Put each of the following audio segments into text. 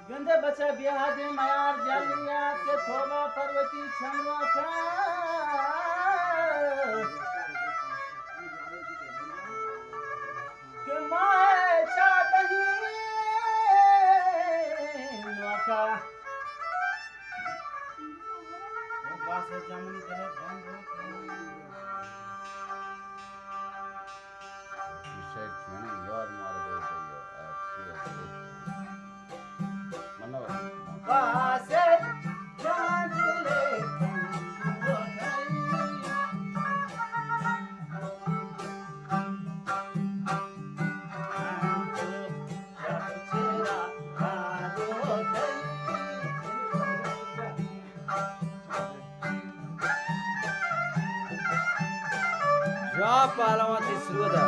गंदे बच्चा ब्याह दे मयार जालिया के थोबा पर्वती छमवा का के माए चाटही नौका ओ बास जमनी करे बंद विषय छने यार मार गए तो बासे जांजले Ya pahlawan tisruda.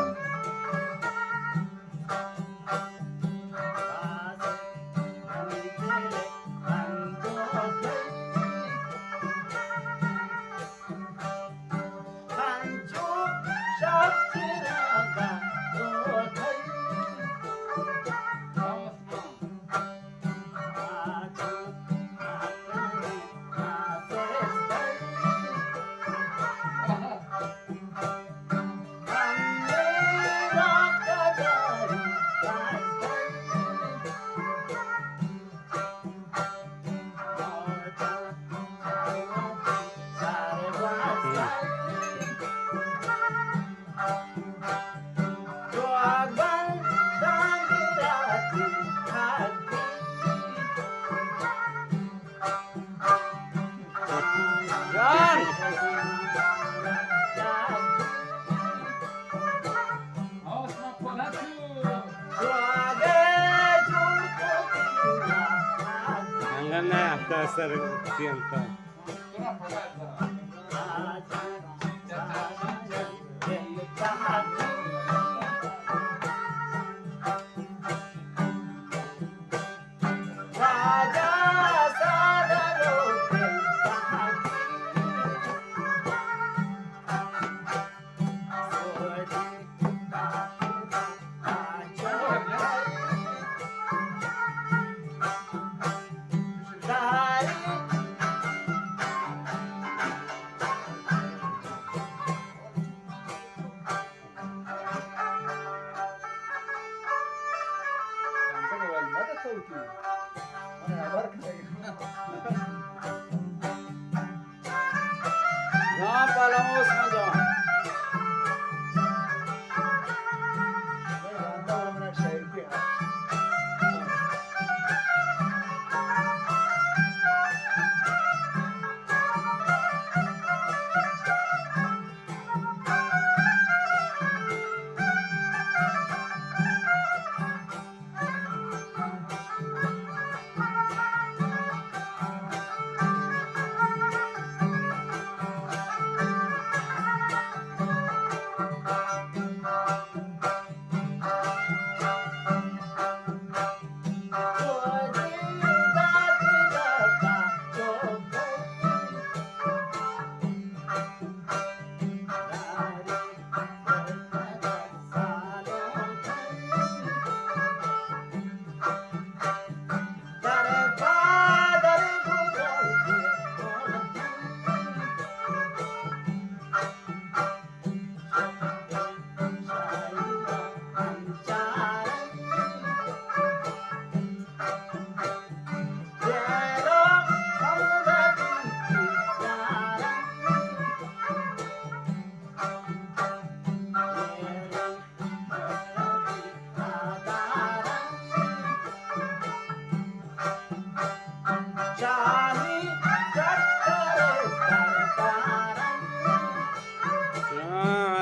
Angana hafta sar tiempo. Ya pahlawan Osman Jawan.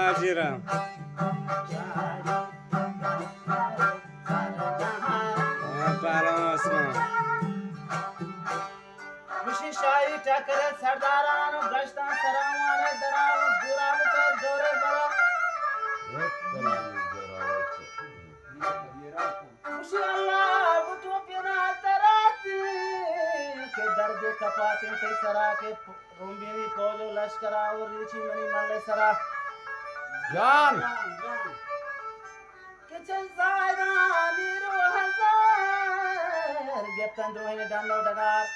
Ajira. Pahlawan Osman. खुशी शाही टकर सरदारान गश्तान सरावान दराव बुरावत जोरे बरा खुशी अल्लाह बुतो पिना तरात के दर्द कपाते के सरा के रुंबिनी पोलो लश्करा और रीची मनी मल्ले सरा Jan. किचन सायदानी हजार गेप्तन द्रोहिने डानो डगार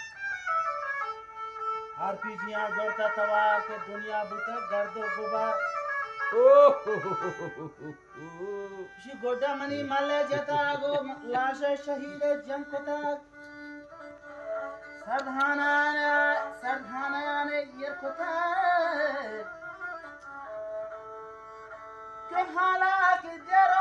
आरपीजियां जोड़ता तवार के दुनिया बुता गर्दो गुबार शी गोड्डा मनी मल्ले जता गो लाश शहीद जंग कोता सरधाना ने ये कोता के हाला के जर